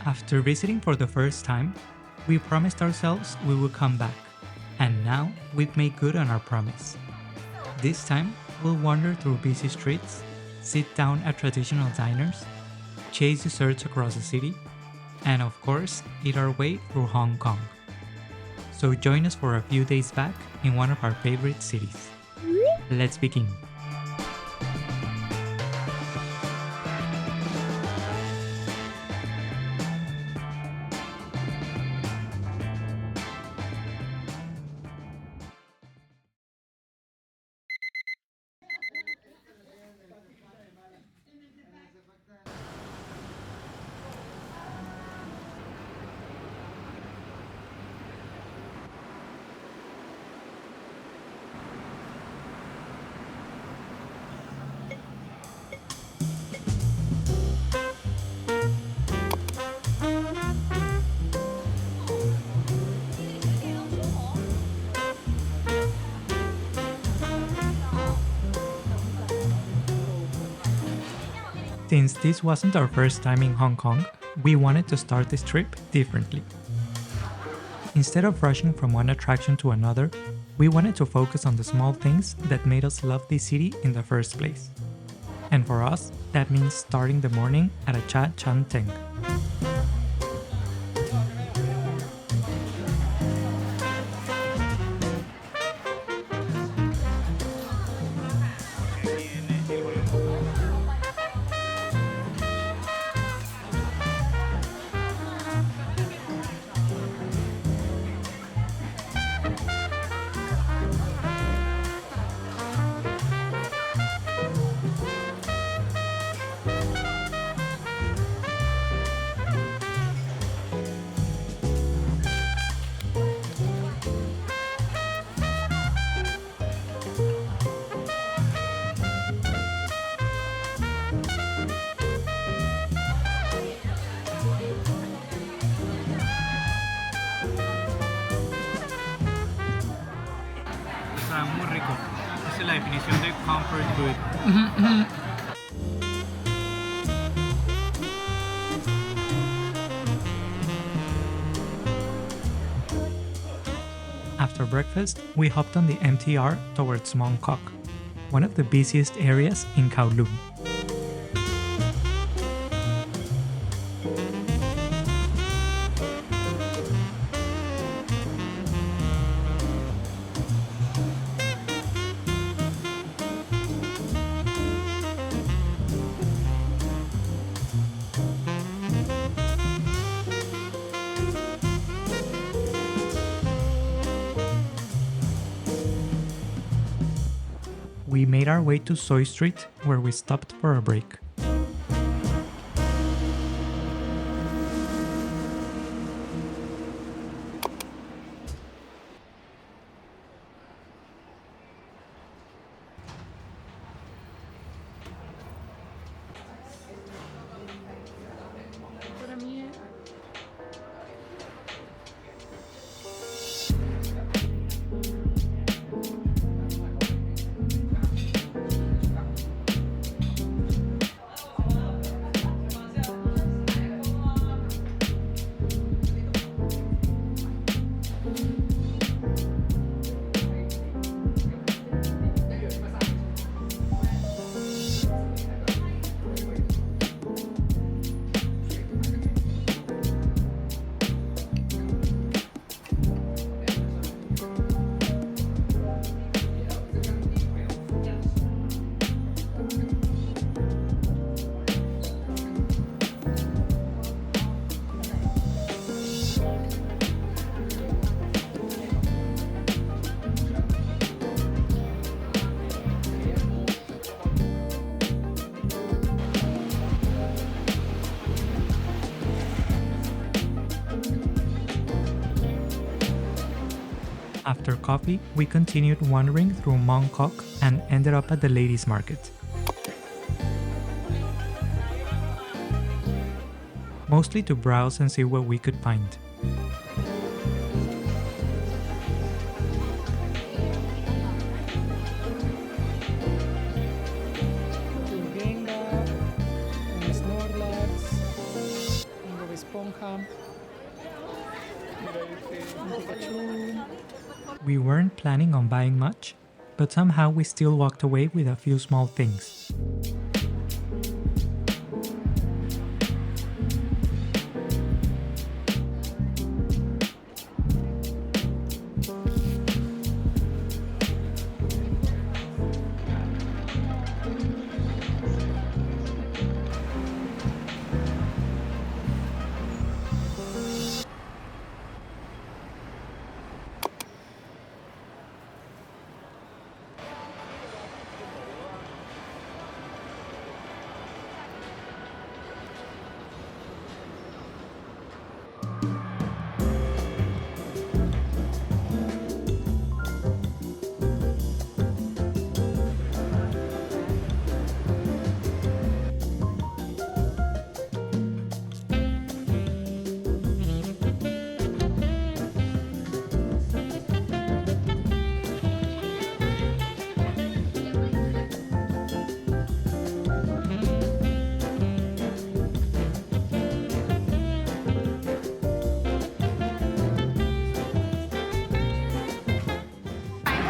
After visiting for the first time, we promised ourselves we would come back, and now we've made good on our promise. This time, we'll wander through busy streets, sit down at traditional diners, chase desserts across the city, and of course, eat our way through Hong Kong. So join us for a few days back in one of our favorite cities. Let's begin. Since this wasn't our first time in Hong Kong, we wanted to start this trip differently. Instead of rushing from one attraction to another, we wanted to focus on the small things that made us love this city in the first place. And for us, that means starting the morning at a Chaan Tengs. Está muy rico. Esa es la definición de comfort food. After breakfast, we hopped on the MTR towards Mong, one of the busiest areas in Kowloon. We made our way to Soy Street, where we stopped for a break. After coffee, we continued wandering through Mong and ended up at the ladies' market. Mostly to browse and see what we could find. Langham. Chun. We weren't planning on buying much, but somehow we still walked away with a few small things.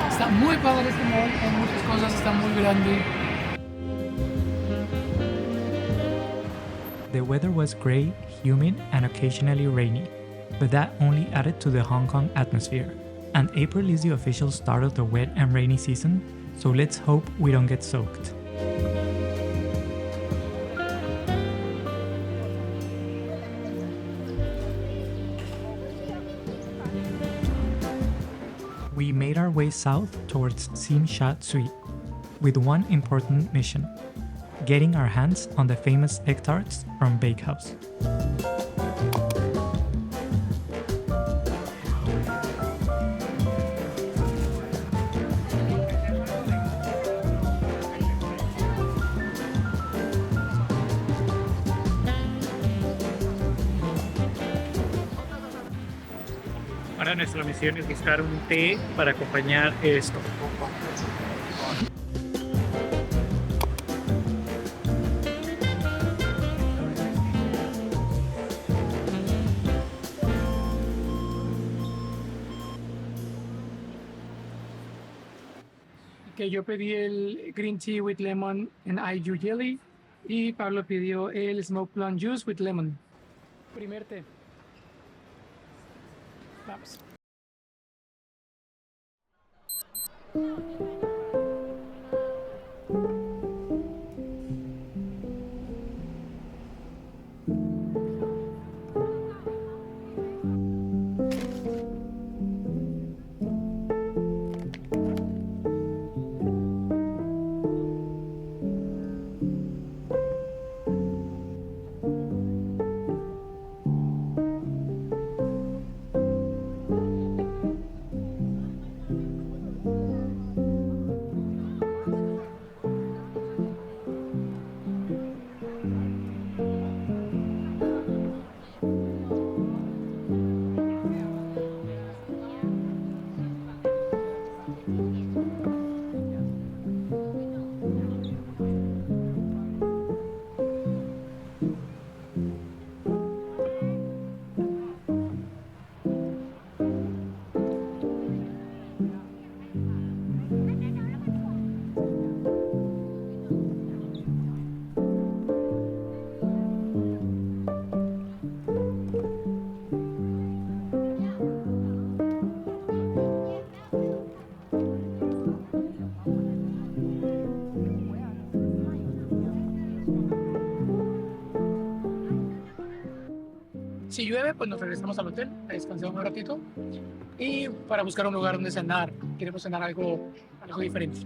Está muy padre este mall, hay muchas cosas, está muy grande. The weather was gray, humid, and occasionally rainy, but that only added to the Hong Kong atmosphere. And April is the official start of the wet and rainy season, so let's hope we don't get soaked. We made our way south towards Tsui with one important mission: getting our hands on the famous egg tarts from Bakehouse. Ahora nuestra misión es buscar un té para acompañar esto. Que yo pedí el green tea with lemon and IU jelly y Pablo pidió el smoked plum juice with lemon. Primer té. Vamos. Si llueve, pues nos regresamos al hotel, a descansar un ratito y para buscar un lugar donde cenar. Queremos cenar algo diferente.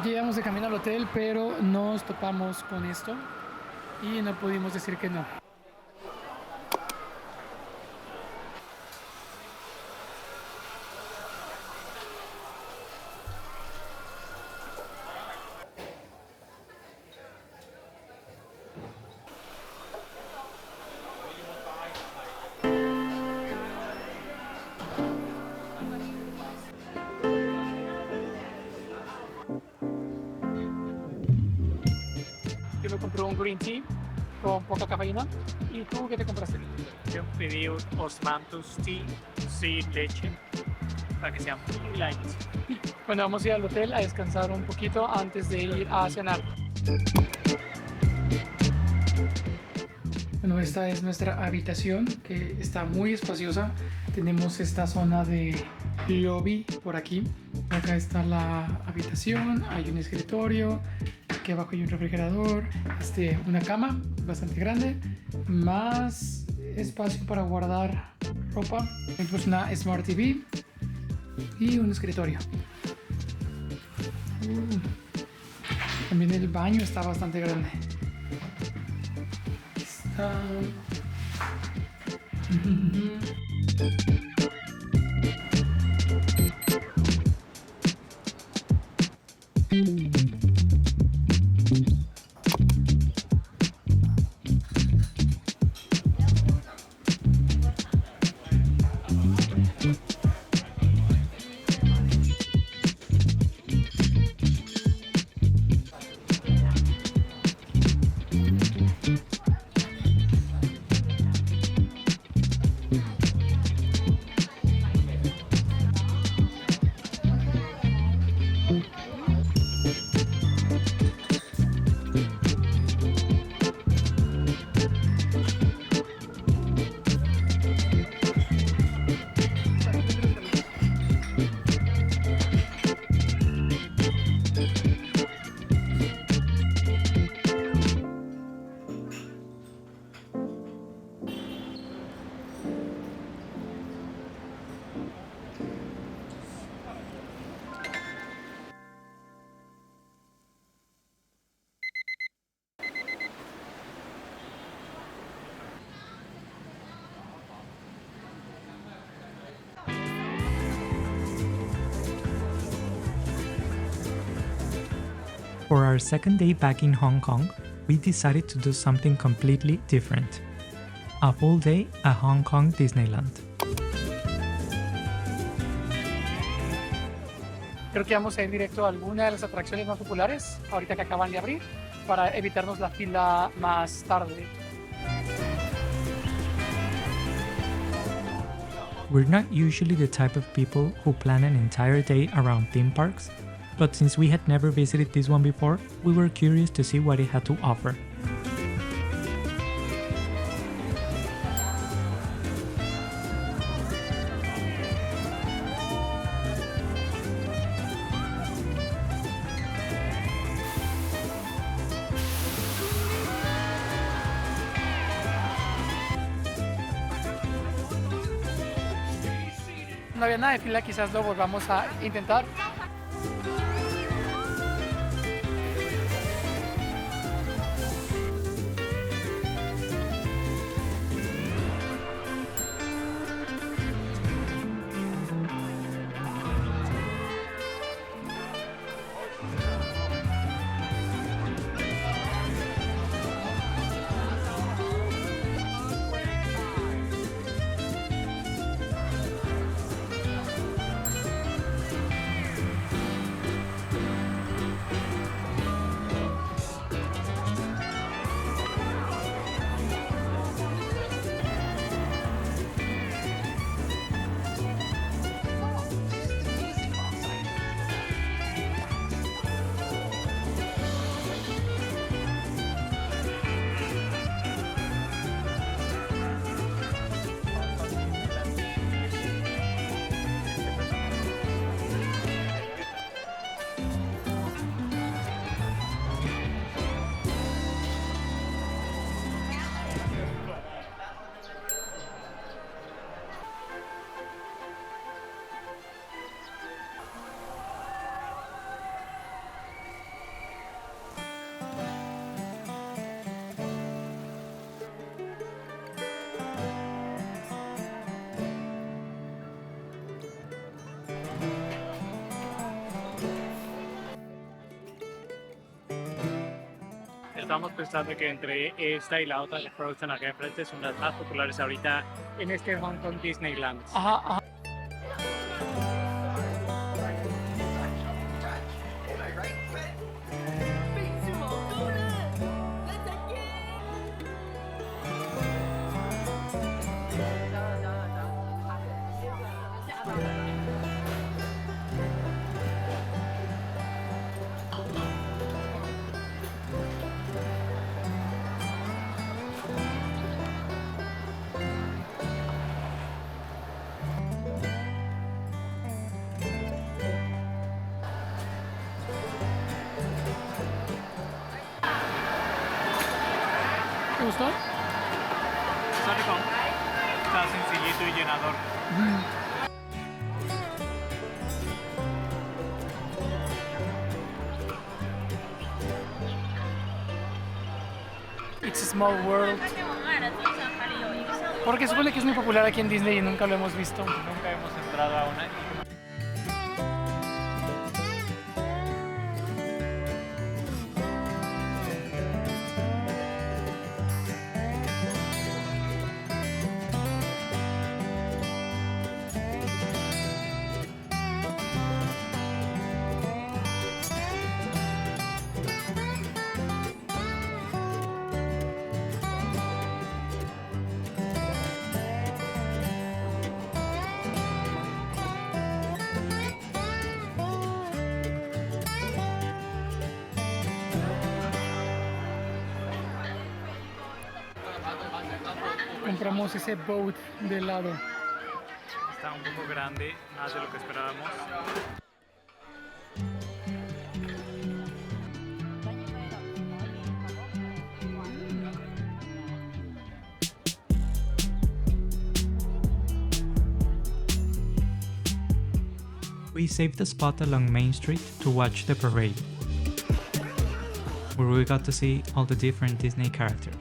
Llegamos de camino al hotel, pero nos topamos con esto y no pudimos decir que no. green tea con poca cafeína. ¿Y tú qué te compraste? Yo pedí un osmanthus tea sin leche para que sea muy light. Bueno, vamos a ir al hotel a descansar un poquito antes de ir a cenar. Bueno, esta es nuestra habitación, que está muy espaciosa. Tenemos esta zona de lobby por aquí. Acá está la habitación, hay un escritorio, aquí abajo hay un refrigerador, una cama bastante grande, más espacio para guardar ropa. Tenemos una Smart TV y un escritorio. También el baño está bastante grande. For our second day back in Hong Kong, we decided to do something completely different. A full day at Hong Kong Disneyland. Creo que vamos a ir directo a alguna de las atracciones más populares, ahorita que acaban de abrir, para evitarnos la fila más tarde. We're not usually the type of people who plan an entire day around theme parks, but since we had never visited this one before, we were curious to see what it had to offer. No había nada de fila, quizás lo volvamos a intentar. Estamos pensando que entre esta y la otra de Frozen acá enfrente son las más populares ahorita en este Hong Kong Disneyland. Ajá, ajá. gustó? Está rico. Está sencillito y llenador. It's a Small World. Porque supone que es muy popular aquí en Disney y nunca lo hemos visto. Nunca hemos entrado a una. Compramos ese boat de helado. Está un poco grande, más de lo que esperábamos. We saved a spot along Main Street to watch the parade, where we got to see all the different Disney characters.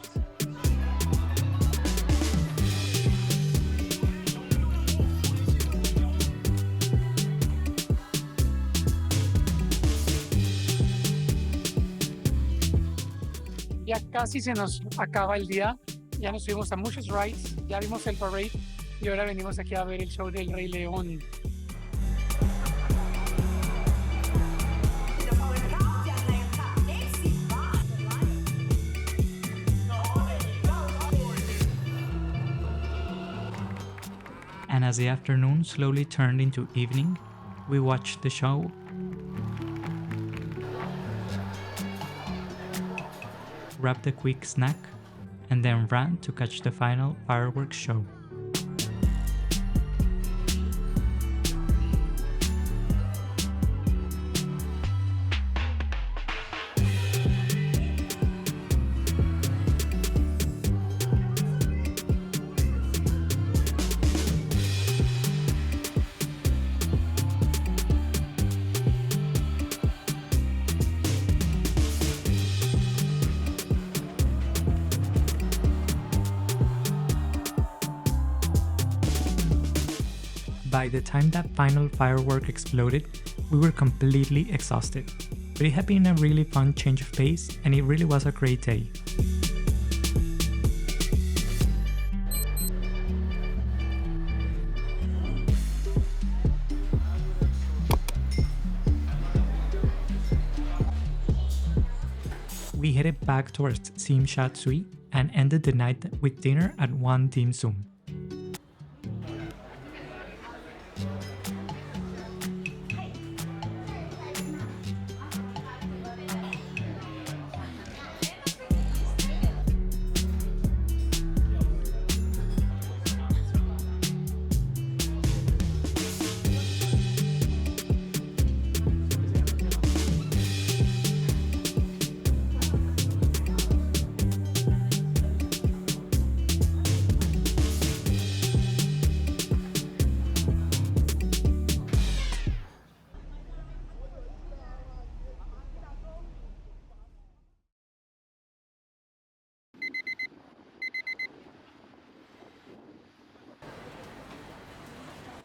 Ya casi se nos acaba el día, ya nos subimos a muchos rides, ya vimos el parade y ahora venimos aquí a ver el show del Rey León. And as the afternoon slowly turned into evening, we watched the show, grabbed a quick snack, and then ran to catch the final fireworks show. By the time that final firework exploded, we were completely exhausted, but it had been a really fun change of pace and it really was a great day. We headed back towards Tsim Tsui and ended the night with dinner at One Dim Sum.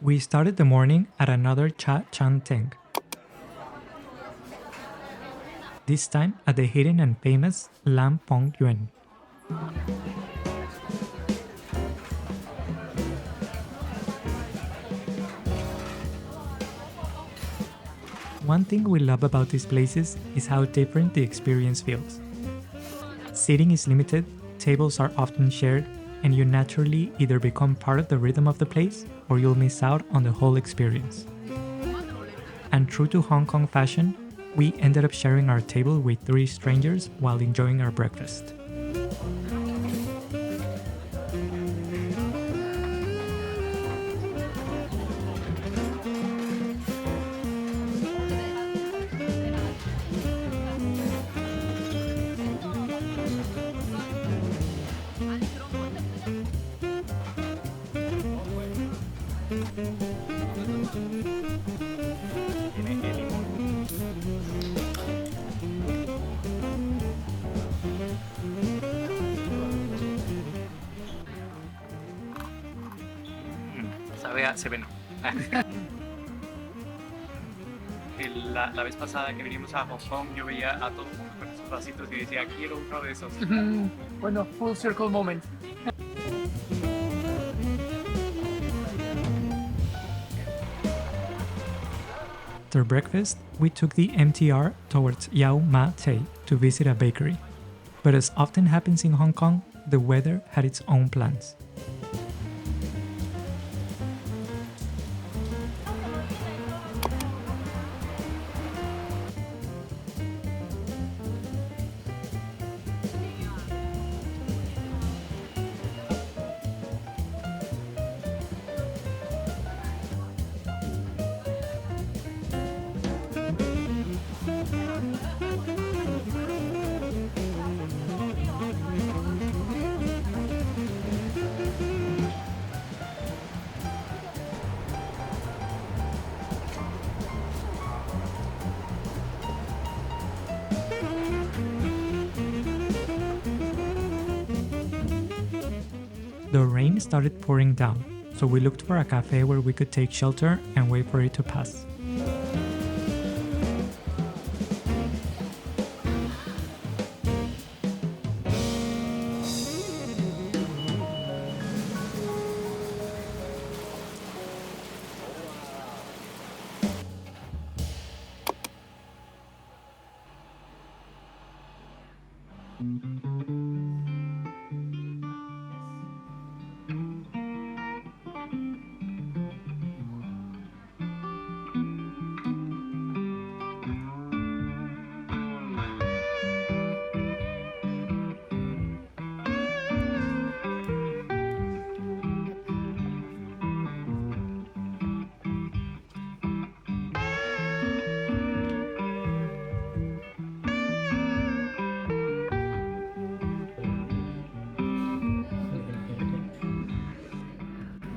We started the morning at another Chaan Tengs. This time at the hidden and famous Lan Fong Yuen. One thing we love about these places is how different the experience feels. Seating is limited, tables are often shared, and you naturally either become part of the rhythm of the place or you'll miss out on the whole experience. And true to Hong Kong fashion, we ended up sharing our table with 3 strangers while enjoying our breakfast. Tiene el limón. Sabe a Seven. La vez pasada que vinimos a Hong Kong, yo veía a todo el mundo con esos vasitos y decía, quiero uno de esos. Bueno, full circle moment. After breakfast, we took the MTR towards Yama Store to visit a bakery. But as often happens in Hong Kong, the weather had its own plans. The rain started pouring down, so we looked for a cafe where we could take shelter and wait for it to pass.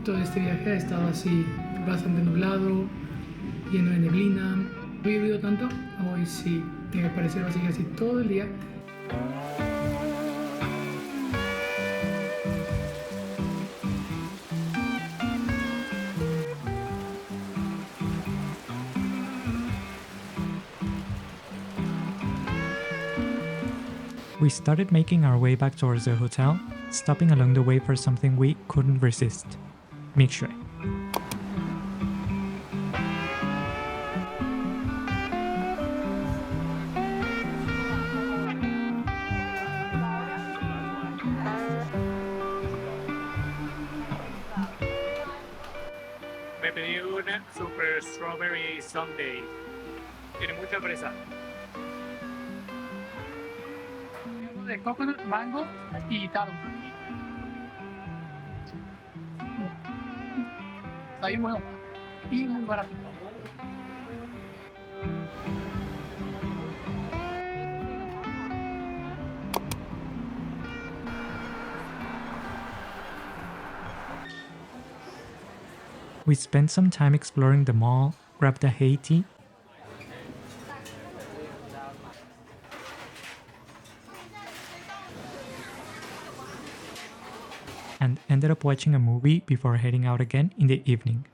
Todo este viaje ha estado así, bastante nublado, lleno de neblina. No ha llovido tanto, hoy sí, me parece así casi todo el día. We started making our way back towards the hotel, stopping along the way for something we couldn't resist: mixture. Me pedí un super strawberry sundae. Tiene mucha fresa. De coconut, mango y taro. Está bien bueno y muy barato. We spent some time exploring the mall, grabbed a Haiti, and ended up watching a movie before heading out again in the evening.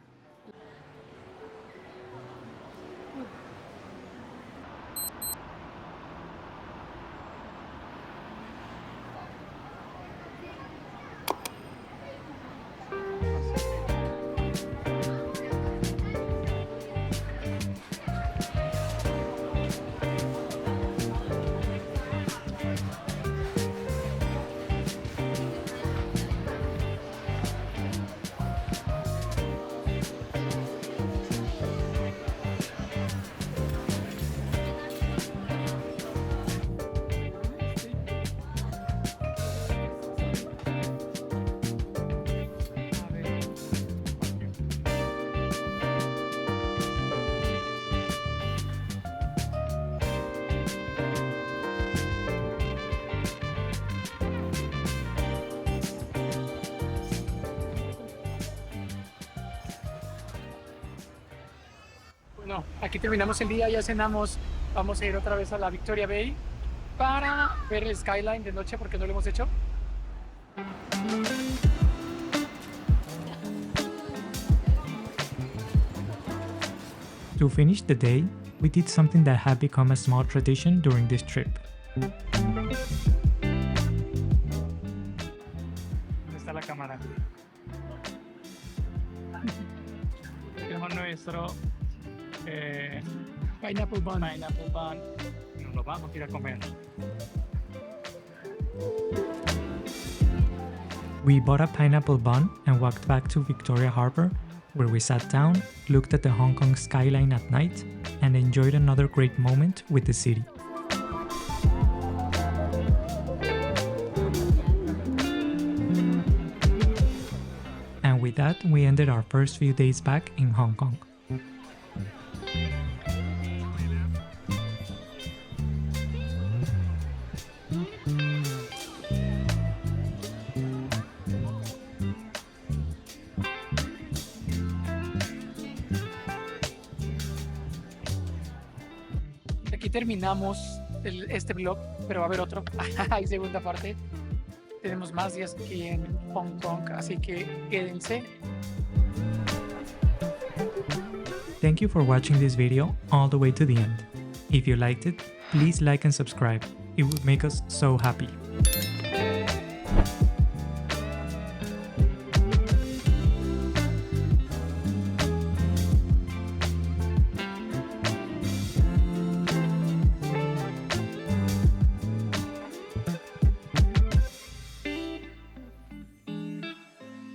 No, aquí terminamos el día, ya cenamos. Vamos a ir otra vez a la Victoria Bay para ver el skyline de noche porque no lo hemos hecho. To finish the day, we did something that had become a small tradition during this trip. ¿Dónde está la cámara? Tenemos nuestro Pineapple bun. pineapple bun. Nos lo vamos a ir a comer. We bought a pineapple bun and walked back to Victoria Harbour, where we sat down, looked at the Hong Kong skyline at night, and enjoyed another great moment with the city. And with that, we ended our first few days back in Hong Kong. Aquí terminamos este vlog, pero va a haber otro. Hay segunda parte. Tenemos más días aquí en Hong Kong, así que quédense. Thank you for watching this video all the way to the end. If you liked it, please like and subscribe. It would make us so happy.